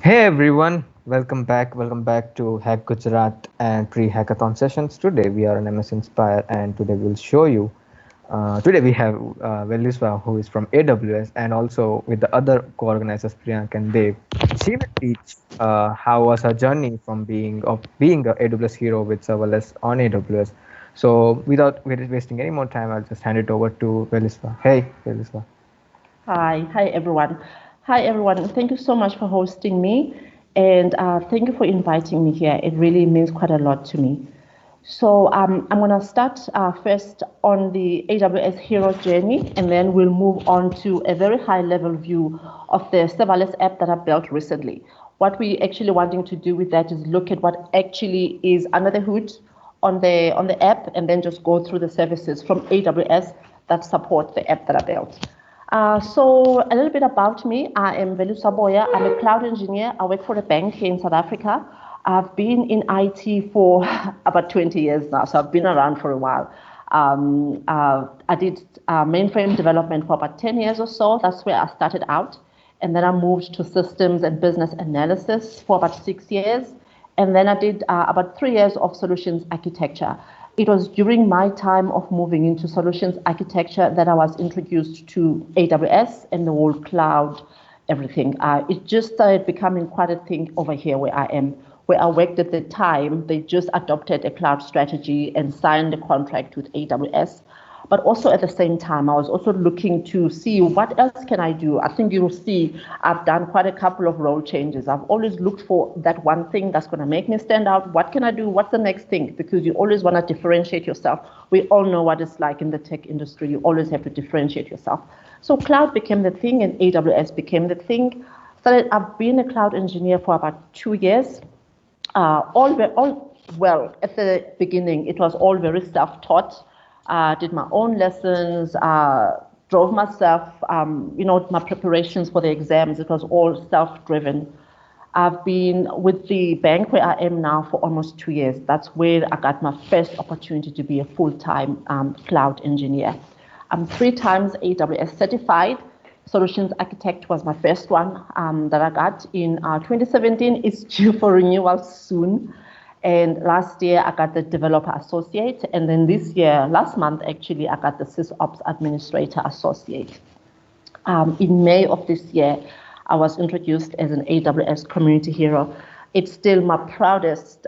Hey everyone, welcome back. Welcome back to Hack Gujarat and pre-hackathon sessions. Today we are on MS Inspire, and today we'll show you. Today we have Veliswa, who is from AWS, and also with the other co-organizers Priyank and Dave. She will teach how was her journey from being a AWS hero with serverless on AWS. So without wasting any more time, I'll just hand it over to Veliswa. Hey, Veliswa. Hi everyone. Hi everyone. Thank you so much for hosting me, and thank you for inviting me here. It really means quite a lot to me. So I'm going to start first on the AWS Hero journey, and then we'll move on to a very high-level view of the serverless app that I built recently. What we actually wanting to do with that is look at what actually is under the hood on the app, and then just go through the services from AWS that support the app that I built. So a little bit about me. I am Veliswa Boya. I'm a cloud engineer. I work for a bank here in South Africa. I've been in IT for about 20 years now, so I've been around for a while. I did mainframe development for about 10 years or so. That's where I started out. And then I moved to systems and business analysis for about 6 years. And then I did about 3 years of solutions architecture. It was during my time of moving into solutions architecture that I was introduced to AWS and the whole cloud, everything. It just started becoming quite a thing over here where I am. Where I worked at the time, they just adopted a cloud strategy and signed a contract with AWS. But also at the same time, I was also looking to see what else can I do. I think you'll see I've done quite a couple of role changes. I've always looked for that one thing that's going to make me stand out. What can I do? What's the next thing? Because you always want to differentiate yourself. We all know what it's like in the tech industry. You always have to differentiate yourself. So cloud became the thing and AWS became the thing. So I've been a cloud engineer for about 2 years. Well, at the beginning, it was all very self-taught. Did my own lessons, drove myself, my preparations for the exams. It was all self-driven. I've been with the bank where I am now for almost 2 years. That's where I got my first opportunity to be a full-time cloud engineer. I'm 3 times AWS certified. Solutions architect was my first one that I got in 2017. It's due for renewal soon. And last year, I got the developer associate. And then this year, last month, actually, I got the SysOps administrator associate. In May of this year, I was introduced as an AWS community hero. It's still my proudest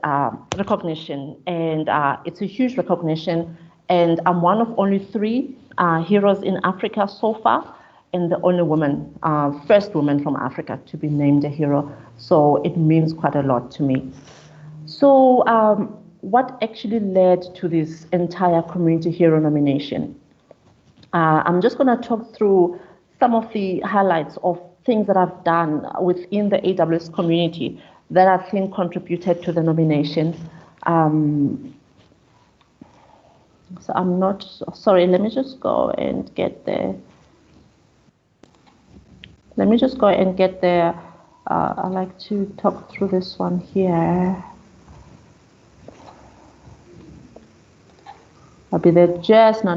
recognition, and it's a huge recognition. And I'm one of only 3 heroes in Africa so far, and the only woman, first woman from Africa to be named a hero. So it means quite a lot to me. So what actually led to this entire community hero nomination? I'm just going to talk through some of the highlights of things that I've done within the AWS community that I think contributed to the nomination. So I'm not, sorry, let me just go and get there. Let me just go and get there. I like to talk through this one here. I'll be there just, no.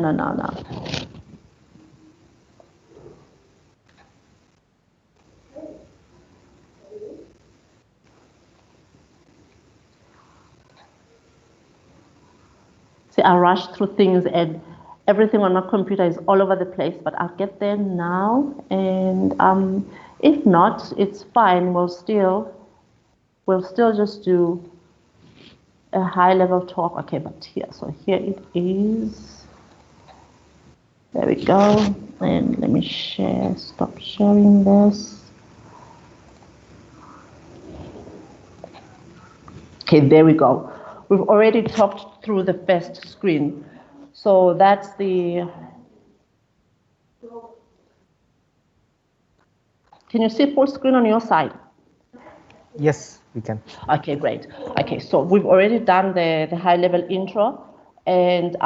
See, I rush through things and everything on my computer is all over the place, but I'll get there now. And if not, it's fine. We'll still just do a high-level talk. Okay, but here, so here it is. There we go. And let me share, stop sharing this. Okay, there we go. We've already talked through the first screen. So that's the, can you see full screen on your side? Yes, we can. Okay, great. Okay, so we've already done the high-level intro. And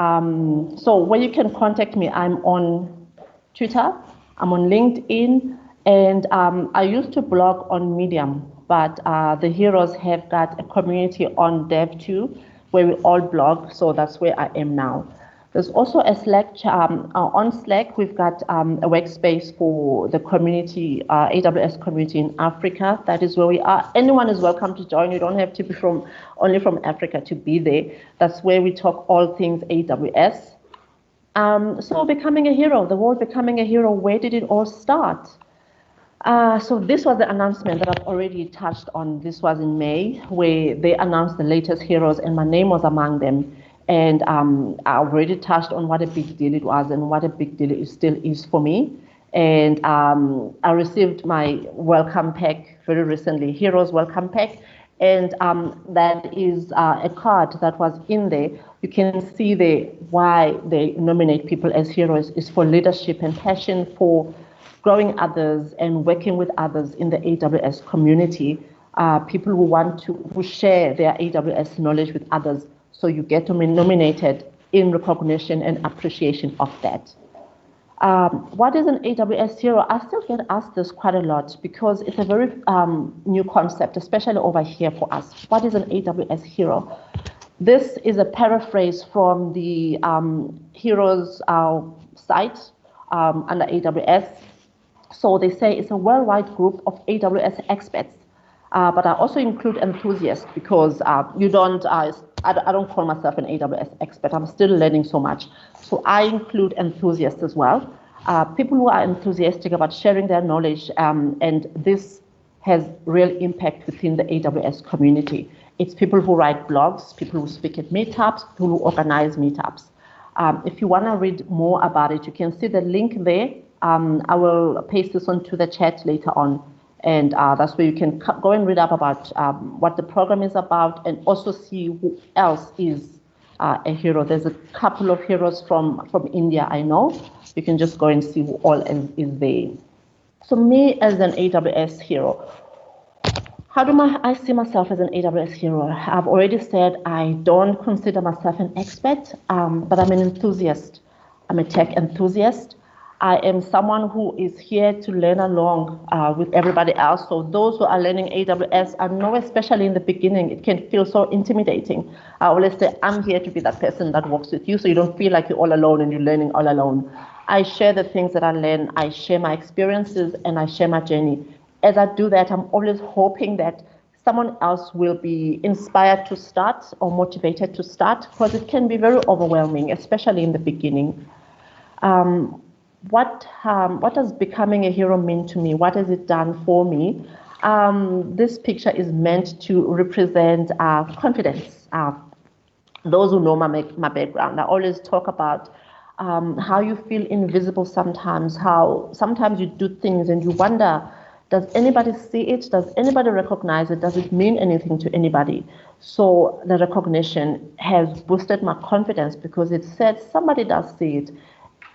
so where you can contact me, I'm on Twitter, I'm on LinkedIn, and I used to blog on Medium, but the heroes have got a community on Dev too, where we all blog, so that's where I am now. There's also a Slack, on Slack, we've got a workspace for the community, AWS community in Africa. That is where we are. Anyone is welcome to join. You don't have to be only from Africa to be there. That's where we talk all things AWS. So becoming a hero, the word becoming a hero, where did it all start? So this was the announcement that I've already touched on. This was in May, where they announced the latest heroes, and my name was among them. And I already touched on what a big deal it was and what a big deal it still is for me. And I received my welcome pack very recently, Heroes Welcome Pack. And that is a card that was in there. You can see there why they nominate people as heroes is for leadership and passion for growing others and working with others in the AWS community. People who share their AWS knowledge with others. So you get nominated in recognition and appreciation of that. What is an AWS hero? I still get asked this quite a lot because it's a very new concept, especially over here for us. What is an AWS hero? This is a paraphrase from the Heroes site under AWS. So they say it's a worldwide group of AWS experts. But I also include enthusiasts because I don't call myself an AWS expert. I'm still learning so much. So I include enthusiasts as well. People who are enthusiastic about sharing their knowledge, and this has real impact within the AWS community. It's people who write blogs, people who speak at meetups, people who organize meetups. If you want to read more about it, you can see the link there. I will paste this onto the chat later on. And that's where you can go and read up about what the program is about and also see who else is a hero. There's a couple of heroes from India, I know. You can just go and see who all is there. So me as an AWS hero, how do I see myself as an AWS hero? I've already said I don't consider myself an expert, but I'm an enthusiast. I'm a tech enthusiast. I am someone who is here to learn along with everybody else. So those who are learning AWS, I know especially in the beginning, it can feel so intimidating. I always say, I'm here to be that person that walks with you so you don't feel like you're all alone and you're learning all alone. I share the things that I learn, I share my experiences, and I share my journey. As I do that, I'm always hoping that someone else will be inspired to start or motivated to start because it can be very overwhelming, especially in the beginning. What does becoming a hero mean to me? What has it done for me? This picture is meant to represent confidence. Those who know my background, I always talk about how you feel invisible sometimes, how sometimes you do things and you wonder, does anybody see it? Does anybody recognize it? Does it mean anything to anybody? So the recognition has boosted my confidence because it said somebody does see it.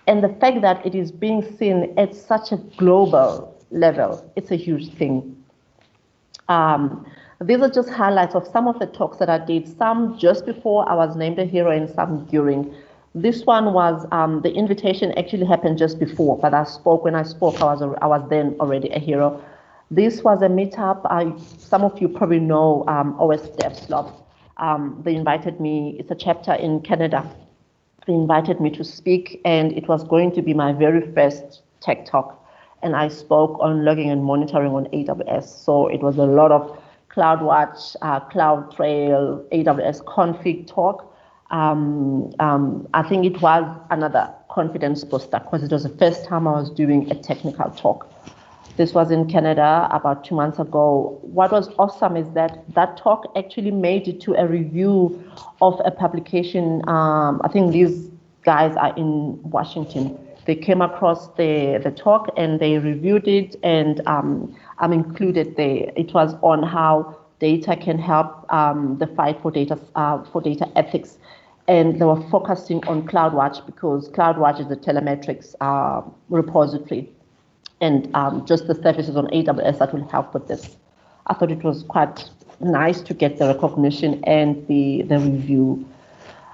And the fact that it is being seen at such a global level, it's a huge thing. These are just highlights of some of the talks that I did, some just before I was named a hero and some during. This one was, the invitation actually happened just before, but when I spoke, I was then already a hero. This was a meetup. Some of you probably know OS DevSlop. They invited me, it's a chapter in Canada. They invited me to speak, and it was going to be my very first tech talk. And I spoke on logging and monitoring on AWS. So it was a lot of CloudWatch, CloudTrail, AWS config talk. I think it was another confidence booster because it was the first time I was doing a technical talk. This was in Canada about 2 months ago. What was awesome is that talk actually made it to a review of a publication. I think these guys are in Washington. They came across the talk and they reviewed it, and I'm included there. It was on how data can help the fight for data ethics. And they were focusing on CloudWatch because CloudWatch is the telemetrics repository. And just the services on AWS that will help with this. I thought it was quite nice to get the recognition and the review.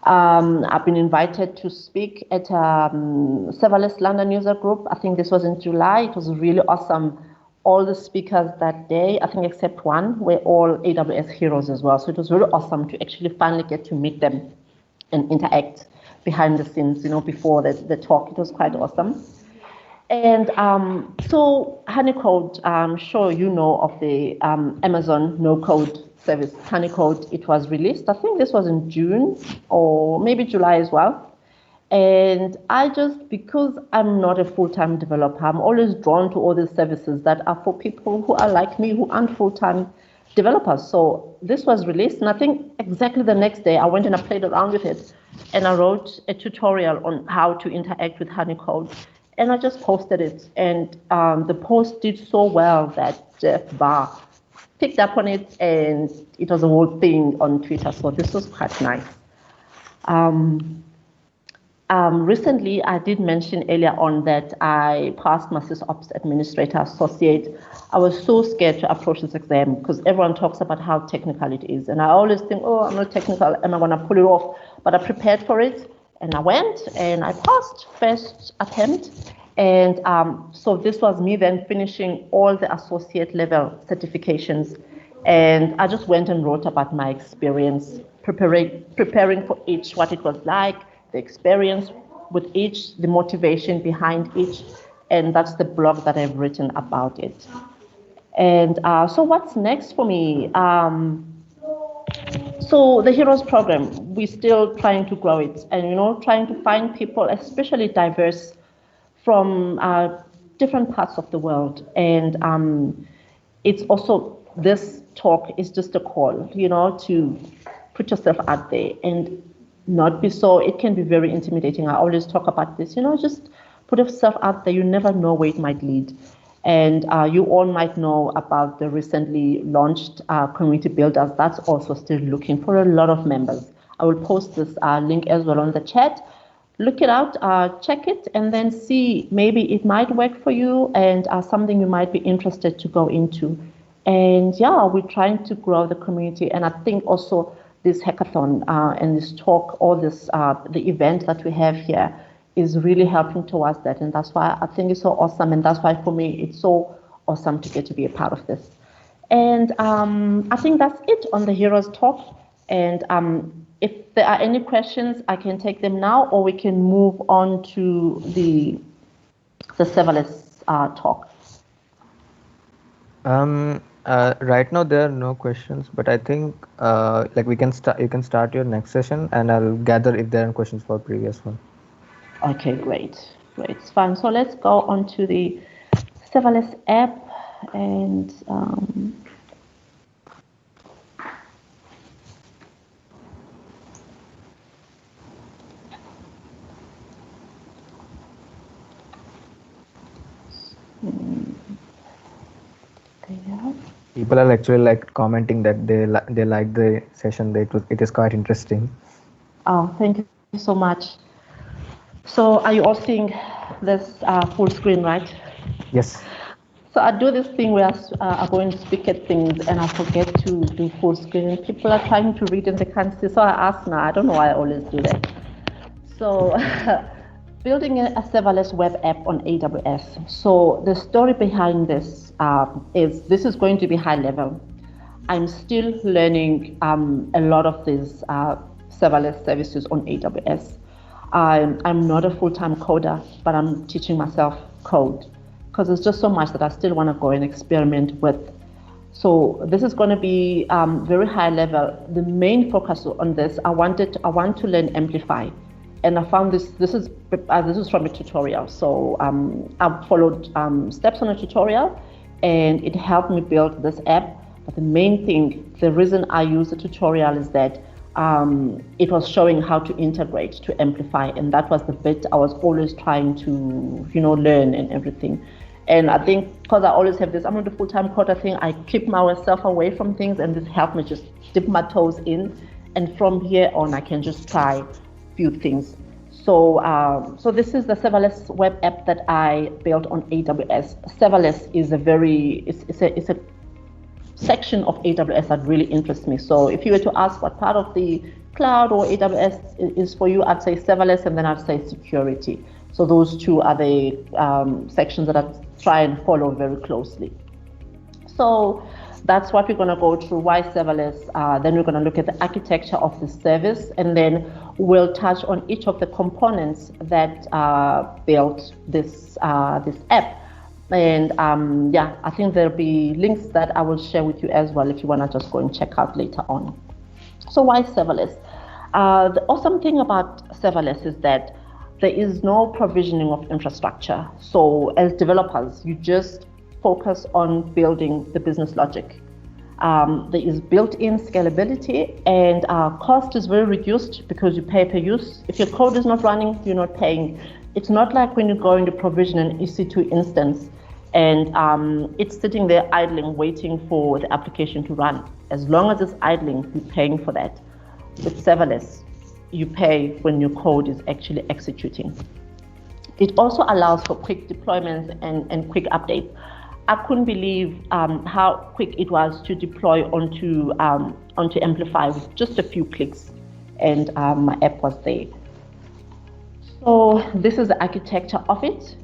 I've been invited to speak at Serverless London user group. I think this was in July. It was really awesome. All the speakers that day, I think except one, were all AWS heroes as well. So it was really awesome to actually finally get to meet them and interact. behind the scenes, before the talk. It was quite awesome. And so Honeycode, I'm sure you know of the Amazon no-code service, Honeycode. It was released, I think this was in June or maybe July as well. And because I'm not a full-time developer, I'm always drawn to all these services that are for people who are like me, who aren't full-time developers. So this was released, and I think exactly the next day I went and I played around with it, and I wrote a tutorial on how to interact with Honeycode, and I just posted it. And the post did so well that Jeff Barr picked up on it, and it was a whole thing on Twitter. So this was quite nice. Recently, I did mention earlier on that I passed my SysOps Administrator Associate. I was so scared to approach this exam because everyone talks about how technical it is. And I always think, oh, I'm not technical, am I going to pull it off? But I prepared for it, and I went, and I passed first attempt. And so this was me then finishing all the associate level certifications. And I just went and wrote about my experience, preparing for each, what it was like, the experience with each, the motivation behind each, and that's the blog that I've written about it. And so what's next for me? So the Heroes program, we're still trying to grow it, and trying to find people, especially diverse, from different parts of the world. And it's also, this talk is just a call, to put yourself out there and not be so, it can be very intimidating. I always talk about this, just put yourself out there. You never know where it might lead. And you all might know about the recently launched community builders. That's also still looking for a lot of members. I will post this link as well on the chat. Look it out, check it, and then see maybe it might work for you and something you might be interested to go into. And yeah, we're trying to grow the community. And I think also this hackathon and this talk, all this, the event that we have here is really helping towards that. And that's why I think it's so awesome. And that's why for me, it's so awesome to get to be a part of this. And I think that's it on the Heroes talk. And if there are any questions, I can take them now, or we can move on to the serverless talk. Right now there are no questions, but I think we can start. You can start your next session, and I'll gather if there are questions for previous one. Okay, great, it's fine. So let's go on to the serverless app, and people are actually commenting that they like the session. It is quite interesting. Oh, thank you so much. So are you all seeing this full screen, right? Yes. So I do this thing where I go and speak at things and I forget to do full screen. People are trying to read and they can't see. So I ask now. I don't know why I always do that. So building a serverless web app on AWS. So the story behind this is going to be high level. I'm still learning a lot of these serverless services on AWS. I'm not a full-time coder, but I'm teaching myself code because there's just so much that I still want to go and experiment with. So this is going to be very high level. The main focus on this, I want to learn Amplify. And I found this is from a tutorial. So I've followed steps on a tutorial, and it helped me build this app. But the main thing, the reason I use the tutorial is that it was showing how to integrate to Amplify, and that was the bit I was always trying to, learn and everything. And I think because I always have this, I'm not a full-time coder thing, I keep myself away from things, and this helped me just dip my toes in. And from here on, I can just try few things. So this is the serverless web app that I built on AWS. Serverless is it's a section of AWS that really interests me. So if you were to ask what part of the cloud or AWS is for you, I'd say serverless, and then I'd say security. So those two are the sections that I try and follow very closely. So That's what we're going to go through. Why serverless? Then we're going to look at the architecture of the service, and then we'll touch on each of the components that built this app. And yeah, I think there'll be links that I will share with you as well if you want to just go and check out later on. So why serverless? The awesome thing about serverless is that there is no provisioning of infrastructure. So as developers, you just focus on building the business logic. There is built-in scalability, and cost is very reduced because you pay per use. If your code is not running, you're not paying. It's not like when you go into provision an EC2 instance and it's sitting there idling, waiting for the application to run. As long as it's idling, you're paying for that. With serverless, you pay when your code is actually executing. It also allows for quick deployments and quick updates. I couldn't believe how quick it was to deploy onto Amplify with just a few clicks, and my app was there. So this is the architecture of it.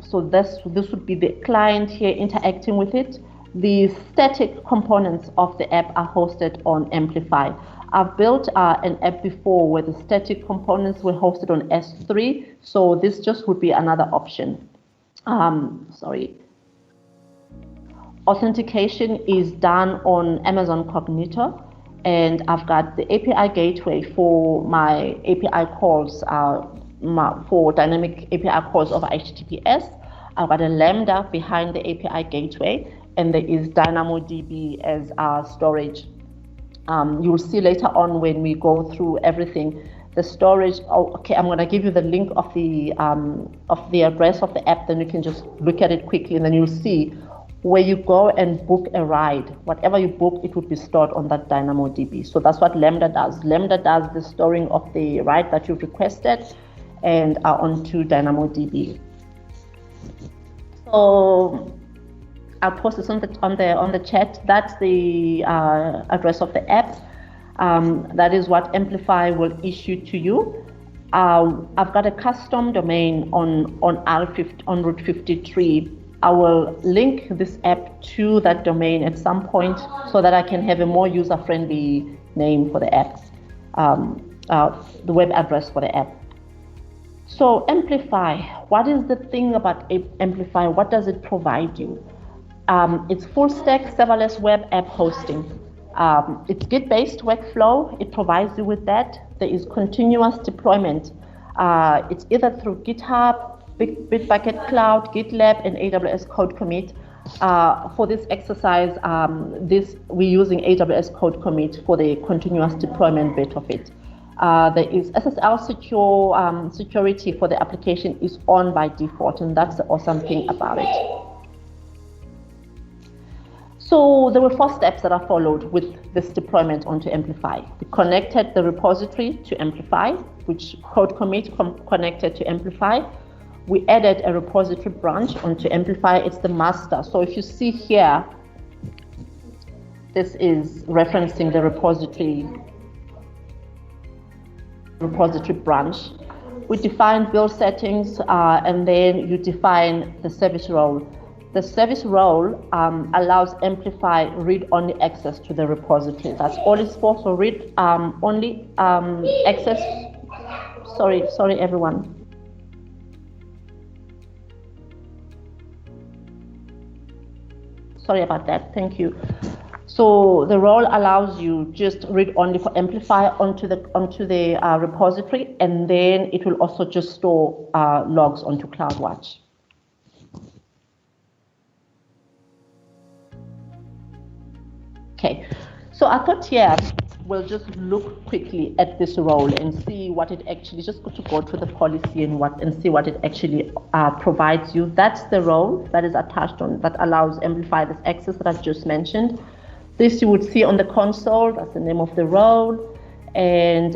So this would be the client here interacting with it. The static components of the app are hosted on Amplify. I've built an app before where the static components were hosted on S3, so this just would be another option. Authentication is done on Amazon Cognito, and I've got the API gateway for my API calls, for dynamic API calls over HTTPS. I've got a Lambda behind the API gateway, and there is DynamoDB as our storage. You'll see later on when we go through everything, the storage. Oh, okay, I'm going to give you the link of the address of the app, then you can just look at it quickly, and then you'll see where you go and book a ride. Whatever you book, it would be stored on that DynamoDB. So that's what Lambda does. Lambda does the storing of the ride that you've requested and onto DynamoDB. So I'll post this on the chat. That's the address of the app. That is what Amplify will issue to you. I've got a custom domain on Route 53. I will link this app to that domain at some point so that I can have a more user-friendly name for the app, the web address for the app. So Amplify, what is the thing about Amplify? What does it provide you? It's full stack serverless web app hosting. It's Git-based workflow. It provides you with that. There is continuous deployment. It's either through GitHub, Bitbucket Cloud, GitLab, and AWS Code Commit. For this exercise, we're using AWS Code Commit for the continuous deployment bit of it. There is SSL security for the application is on by default, and that's the awesome thing about it. So there were 4 steps that are followed with this deployment onto Amplify. We connected the repository to Amplify, which Code Commit connected to Amplify. We added a repository branch onto Amplify. It's the master. So if you see here, this is referencing the repository branch. We define build settings, and then you define the service role. The service role allows Amplify read-only access to the repository. That's all it's for. So read-only access. Sorry, everyone. Sorry about that. Thank you. So the role allows you just read only for Amplify onto the repository, and then it will also just store logs onto CloudWatch. Okay, so I thought here we'll just look quickly at this role and see what it actually, just to go through the policy and see what it actually provides you. That's the role that is attached on, that allows Amplify this access that I've just mentioned. This you would see on the console, that's the name of the role, and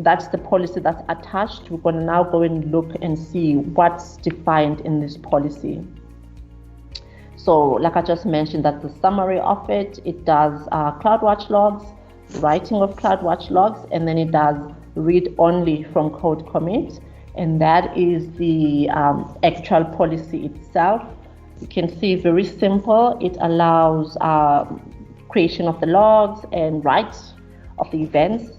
that's the policy that's attached. We're going to now go and look and see what's defined in this policy. So like I just mentioned, that's the summary of it. It does CloudWatch logs, writing of CloudWatch logs, and then it does read only from code commit, and that is the actual policy itself. You can see very simple. It allows creation of the logs and writes of the events.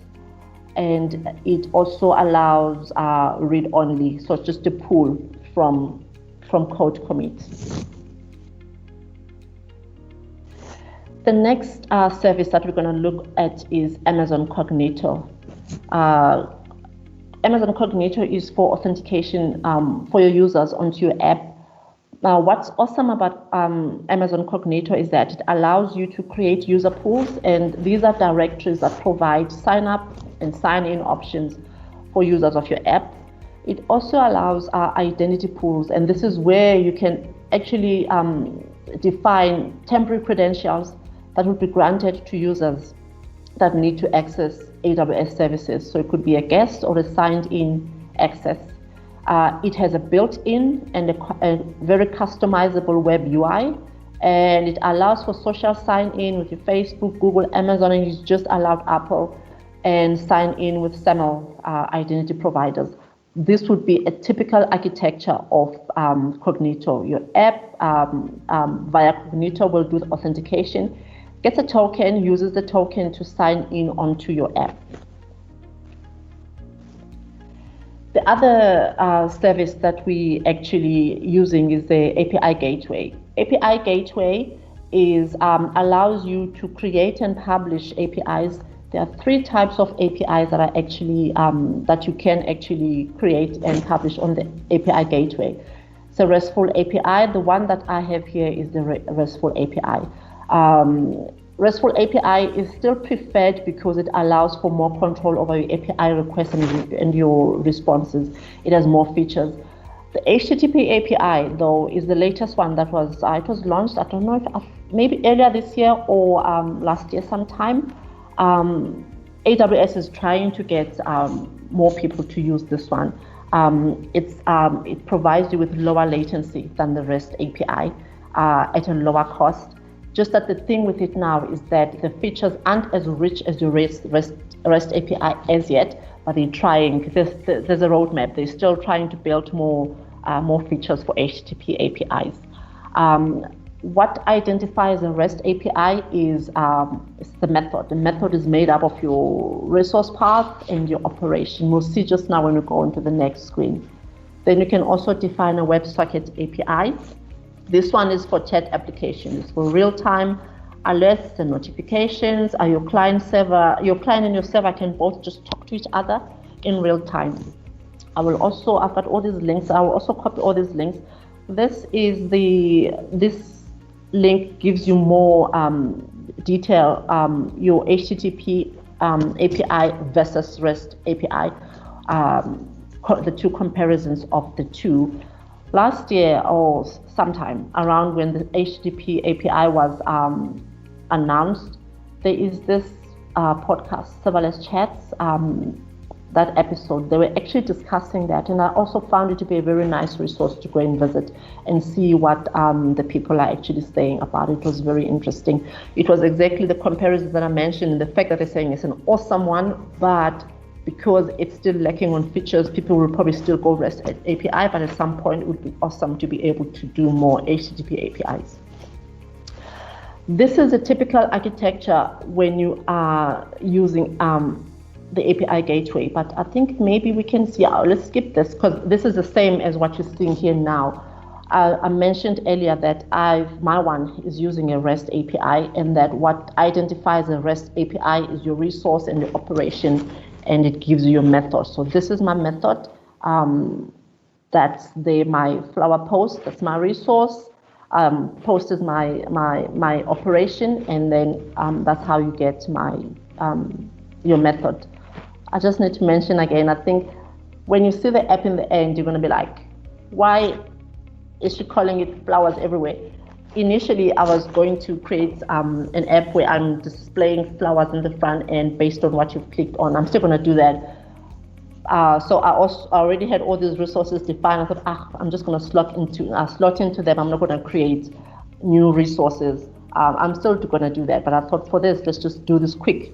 And it also allows read-only, so it's just a pull from code commits. The next service that we're going to look at is Amazon Cognito. Amazon Cognito is for authentication for your users onto your app. Now, what's awesome about Amazon Cognito is that it allows you to create user pools, and these are directories that provide sign up and sign in options for users of your app. It also allows identity pools, and this is where you can actually define temporary credentials that will be granted to users that need to access AWS services. So it could be a guest or a signed-in access. It has a built-in and a very customizable web UI, and it allows for social sign-in with your Facebook, Google, Amazon, and you just allowed Apple, and sign in with SAML identity providers. This would be a typical architecture of Cognito. Your app via Cognito will do the authentication, gets a token, uses the token to sign in onto your app. The other service that we actually using is the API Gateway. API Gateway is allows you to create and publish APIs. There are 3 types of APIs that are actually that you can actually create and publish on the API Gateway. It's a RESTful API. The one that I have here is the RESTful API. RESTful API is still preferred because it allows for more control over your API requests and your responses. It has more features. The HTTP API, though, is the latest one that was it was launched. I don't know if maybe earlier this year or last year sometime. AWS is trying to get more people to use this one. It provides you with lower latency than the REST API at a lower cost. Just that the thing with it now is that the features aren't as rich as your REST API as yet, but they're trying. There's a roadmap. They're still trying to build more features for HTTP APIs. What identifies a REST API is the method. The method is made up of your resource path and your operation. We'll see just now when we go into the next screen. Then you can also define a WebSocket API. This one is for chat applications, for real-time alerts and notifications. Your client and your server can both just talk to each other in real time. I've got all these links. I will also copy all these links. This link gives you more detail, your HTTP API versus REST API, the 2 comparisons of the 2. Last year or sometime around when the HTTP API was announced, there is this podcast, Serverless Chats, that episode. They were actually discussing that, and I also found it to be a very nice resource to go and visit and see what the people are actually saying about it. It was very interesting. It was exactly the comparisons that I mentioned, and the fact that they're saying it's an awesome one, but because it's still lacking on features, people will probably still go REST API, but at some point it would be awesome to be able to do more HTTP APIs. This is a typical architecture when you are using the API Gateway, but I think maybe we can see, let's skip this because this is the same as what you're seeing here now. I mentioned earlier that my one is using a REST API, and that what identifies a REST API is your resource and your operation, and it gives you your method. So this is my method. That's my flower post. That's my resource. Post is my operation, and then that's how you get your method. I just need to mention again, I think when you see the app in the end, you're going to be like, why is she calling it flowers everywhere? Initially, I was going to create an app where I'm displaying flowers in the front end based on what you've clicked on. I'm still going to do that. So I already had all these resources defined. I thought, I'm just going to slot into them. I'm not going to create new resources. I'm still going to do that, but I thought for this, let's just do this quick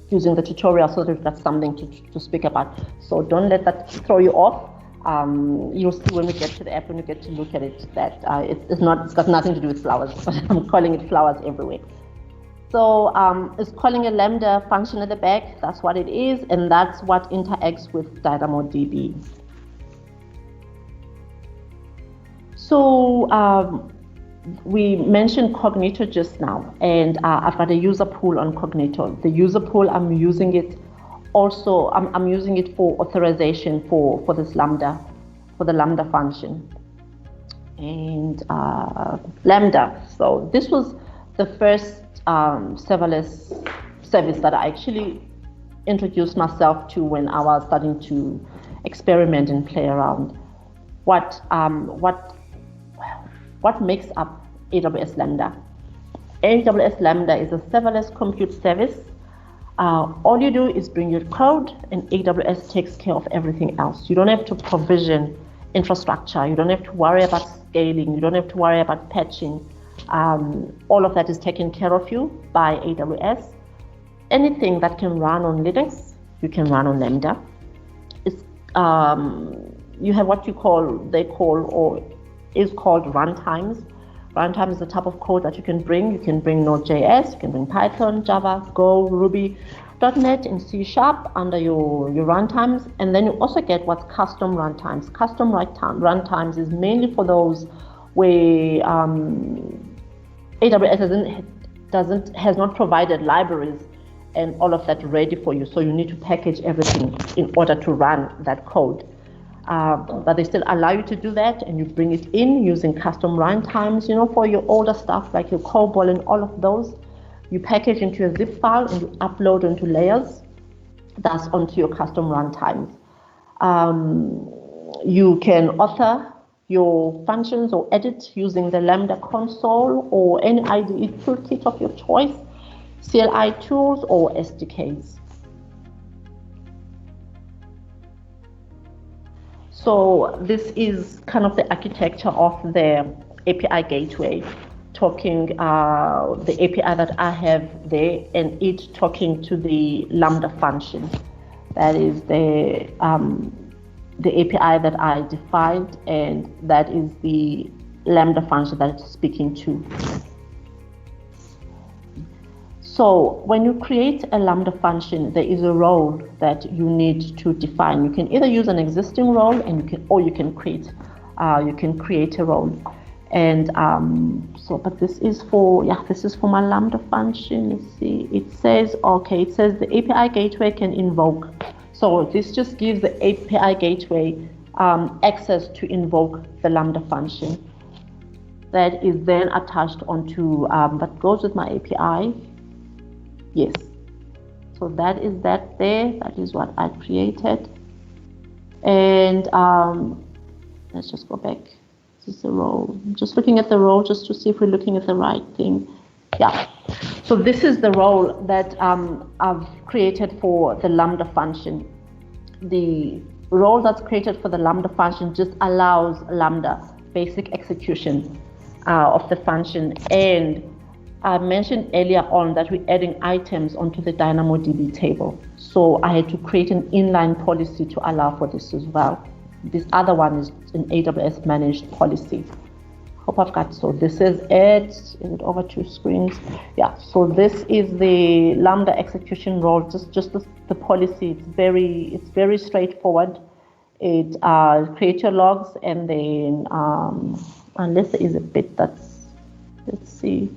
using the tutorial so that we've got something to speak about. So don't let that throw you off. You'll see when we get to the app, when you get to look at it, that it's got nothing to do with flowers, but I'm calling it flowers everywhere. So it's calling a Lambda function at the back. That's what it is, and that's what interacts with DynamoDB. So we mentioned Cognito just now, and I've got a user pool on Cognito. The user pool, I'm using it also, I'm using it for authorization for this Lambda, for the Lambda function. And Lambda, so this was the first serverless service that I actually introduced myself to when I was starting to experiment and play around. What makes up AWS Lambda? AWS Lambda is a serverless compute service. All you do is bring your code, and AWS takes care of everything else. You don't have to provision infrastructure. You don't have to worry about scaling. You don't have to worry about patching. All of that is taken care of you by AWS. Anything that can run on Linux, you can run on Lambda. It's, you have what is called runtimes. Runtime is the type of code that you can bring. You can bring Node.js, you can bring Python, Java, Go, Ruby, .NET, and C# under your runtimes. And then you also get what's custom runtimes. Custom runtimes is mainly for those where AWS has not provided libraries and all of that ready for you. So you need to package everything in order to run that code. But they still allow you to do that, and you bring it in using custom runtimes, for your older stuff like your COBOL and all of those. You package into a zip file and you upload onto layers. That's onto your custom runtimes. You can author your functions or edit using the Lambda console or any IDE toolkit of your choice, CLI tools or SDKs. So this is kind of the architecture of the API gateway, talking the API that I have there, and it talking to the Lambda function. That is the API that I defined, and that is the Lambda function that it's speaking to. So when you create a Lambda function, there is a role that you need to define. You can either use an existing role, and you can create a role. And but this is for my Lambda function. Let's see. It says the API gateway can invoke. So this just gives the API gateway access to invoke the Lambda function. That is then attached onto that goes with my API. Yes, so that is that there. That is what I created. And let's just go back. This is the role. I'm just looking at the role just to see if we're looking at the right thing. Yeah. So this is the role that I've created for the Lambda function. The role that's created for the Lambda function just allows Lambda basic execution of the function. And I mentioned earlier on that we're adding items onto the DynamoDB table. So I had to create an inline policy to allow for this as well. This other one is an AWS managed policy. Hope I've got, so this is it. Is it over 2 screens? Yeah, so this is the Lambda execution role, just the policy. It's very straightforward. It create your logs, and then unless there is a bit that's, let's see.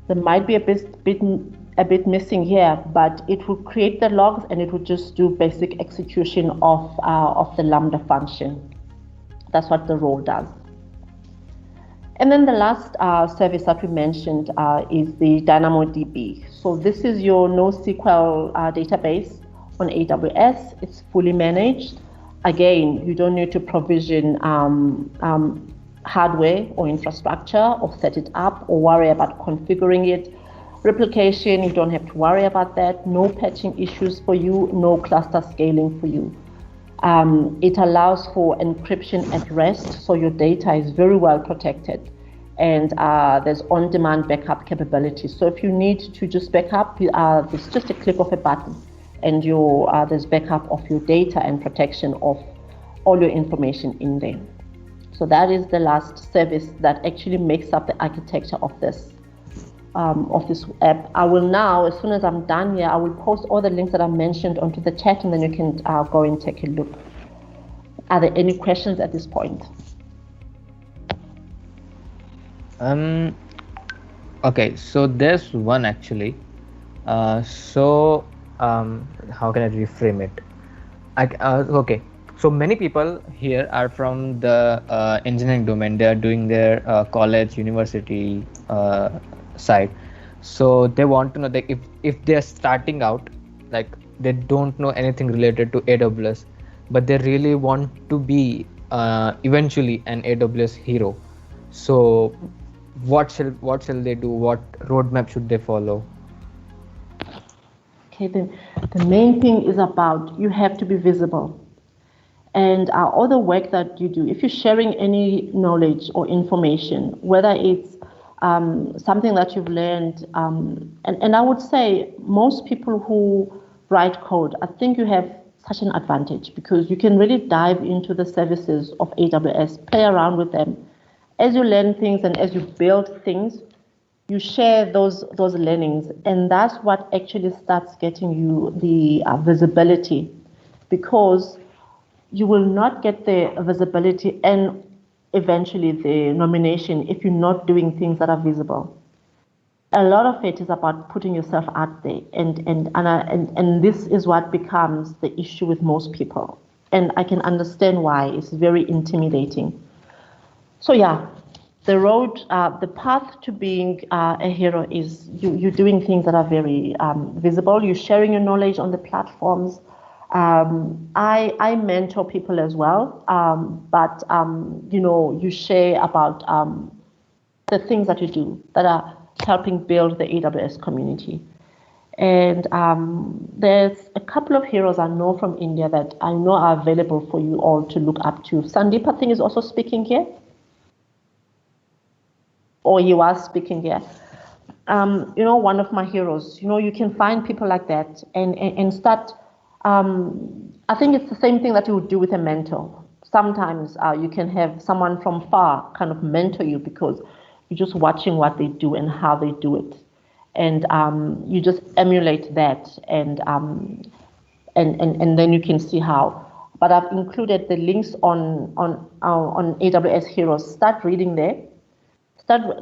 There might be a bit missing here, but it will create the logs, and it will just do basic execution of the Lambda function. That's what the role does. And then the last service that we mentioned is the DynamoDB. So this is your NoSQL database on AWS. It's fully managed. Again, you don't need to provision hardware or infrastructure or set it up or worry about configuring it. Replication, you don't have to worry about that. No patching issues for you, no cluster scaling for you. It allows for encryption at rest, so your data is very well protected. And there's on-demand backup capability. So if you need to just back up, there's just a click of a button, and there's backup of your data and protection of all your information in there. So that is the last service that actually makes up the architecture of this app. I will now, as soon as I'm done here, I will post all the links that I mentioned onto the chat, and then you can go and take a look. Are there any questions at this point? Okay, so there's one actually. How can I reframe it? Okay, so many people here are from the engineering domain. They are doing their college, university side. So they want to know that if they are starting out, like they don't know anything related to AWS, but they really want to be eventually an AWS hero. So what shall they do? What roadmap should they follow? Okay, the main thing is about you have to be visible. And all the work that you do, if you're sharing any knowledge or information, whether it's something that you've learned, and I would say most people who write code, I think you have such an advantage because you can really dive into the services of AWS, play around with them. As you learn things and as you build things, you share those learnings, and that's what actually starts getting you the visibility, because you will not get the visibility and eventually the nomination if you're not doing things that are visible. A lot of it is about putting yourself out there, and this is what becomes the issue with most people. And I can understand why. It's very intimidating. So yeah, the road, the path to being a hero is you're doing things that are very visible. You're sharing your knowledge on the platforms. I mentor people as well, but you share about the things that you do that are helping build the AWS community. And there's a couple of heroes I know from India that I know are available for you all to look up to. Sandeep, I think, is also speaking here. Or he was speaking here. One of my heroes, you can find people like that and start. I think it's the same thing that you would do with a mentor. Sometimes you can have someone from far kind of mentor you because you're just watching what they do and how they do it. And you just emulate that and then you can see how. But I've included the links on AWS Heroes. Start reading there.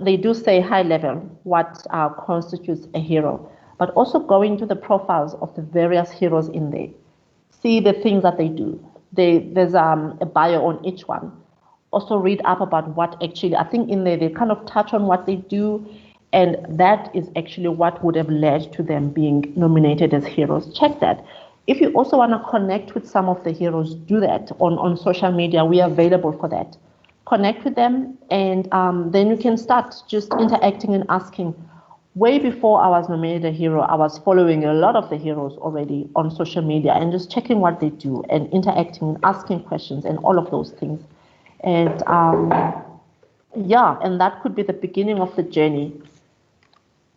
They do say high level what constitutes a hero, but also go into the profiles of the various heroes in there. See the things that they do. There's a bio on each one. Also read up about what actually, I think in there they kind of touch on what they do, and that is actually what would have led to them being nominated as heroes. Check that. If you also want to connect with some of the heroes, do that on social media. We are available for that. Connect with them, and then you can start just interacting and asking. Way before I was nominated a hero, I was following a lot of the heroes already on social media and just checking what they do and interacting and asking questions and all of those things. And and that could be the beginning of the journey.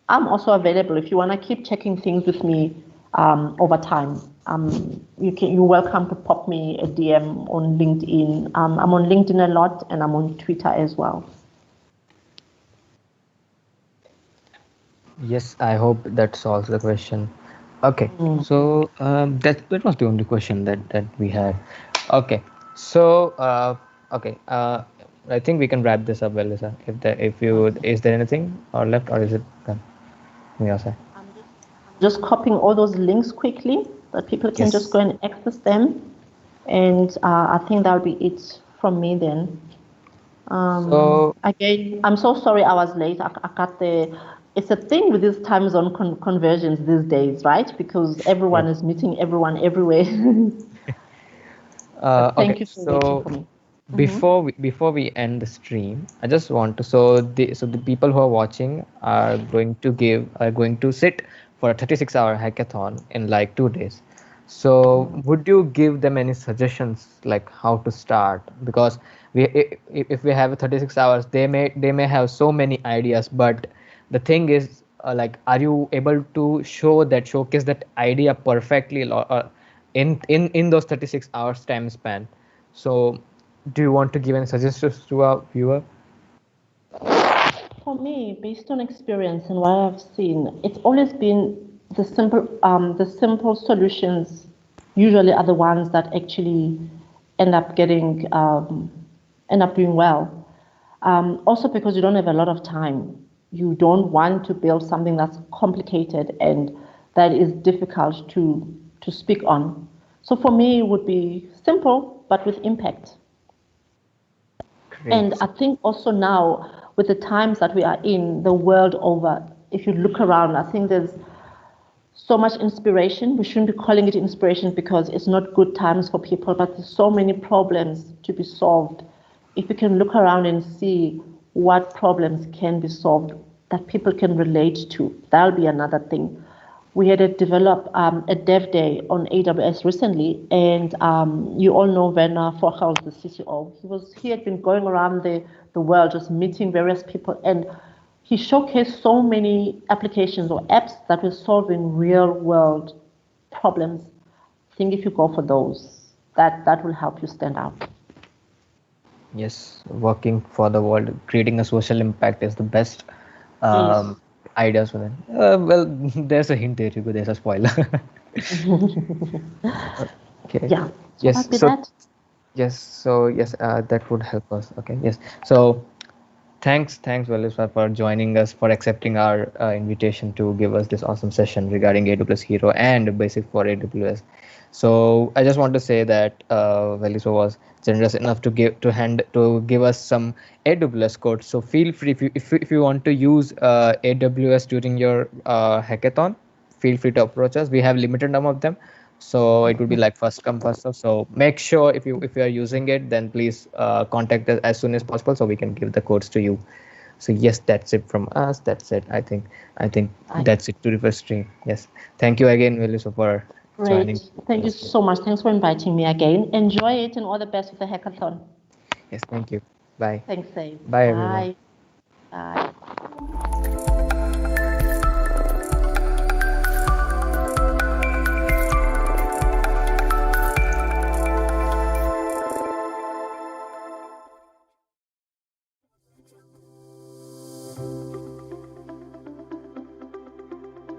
I'm also available if you want to keep checking things with me over time. You're welcome to pop me a DM on LinkedIn. I'm on LinkedIn a lot, and I'm on Twitter as well. Yes, I hope that solves the question. Okay, so that was the only question that we had. Okay, so I think we can wrap this up, Veliswa. Is there anything or left, or is it done from your side? Just copying all those links quickly that people can just go and access them, and I think that'll be it from me then. Again, I'm so sorry I was late. I got it's a thing with these time zone conversions these days, right? Because everyone is meeting everyone everywhere. Thank you for waiting for me. Before we end the stream, I just want to the people who are watching are going to sit for a 36-hour hackathon in like 2 days. So would you give them any suggestions like how to start? Because if we have 36 hours, they may have so many ideas, but the thing is are you able to showcase that idea perfectly in those 36 hours time span? So do you want to give any suggestions to our viewer? For me, based on experience and what I've seen, it's always been the simple solutions usually are the ones that actually end up getting end up doing well. Also because you don't have a lot of time, you don't want to build something that's complicated and that is difficult to speak on. So for me, it would be simple but with impact. And Great. I think also now, with the times that we are in, the world over, if you look around, I think there's so much inspiration. We shouldn't be calling it inspiration because it's not good times for people, but there's so many problems to be solved. If we can look around and see what problems can be solved that people can relate to, that'll be another thing. We had a dev day on AWS recently, and you all know Werner Forchels, the CTO. He had been going around the world just meeting various people, and he showcased so many applications or apps that were solving real world problems. I think if you go for those, that will help you stand out. Yes, working for the world, creating a social impact is the best Yes. um, ideas for them. Well, there's a hint there, Hugo. There's a spoiler. Okay. Yeah, so Yes. that'd be So that. yes. So yes, that would help us. Okay. Yes. So thanks, Veliswa, for joining us, for accepting our invitation to give us this awesome session regarding AWS Hero and basic for AWS. So I just want to say that Veliswa was generous enough to give us some AWS code. So feel free if you want to use AWS during your hackathon, feel free to approach us. We have limited number of them, so it would be like first come first serve. So make sure if you are using it, then please contact us as soon as possible so we can give the codes to you. So yes, that's it from us. That's it. I think Right. that's it to reverse stream. Yes, thank you again, Veliswa, for joining. Great. Thank you so much. Thanks for inviting me again. Enjoy it and all the best with the hackathon. Yes, thank you. Bye. Thanks, Dave. Bye, everyone. Bye. Bye.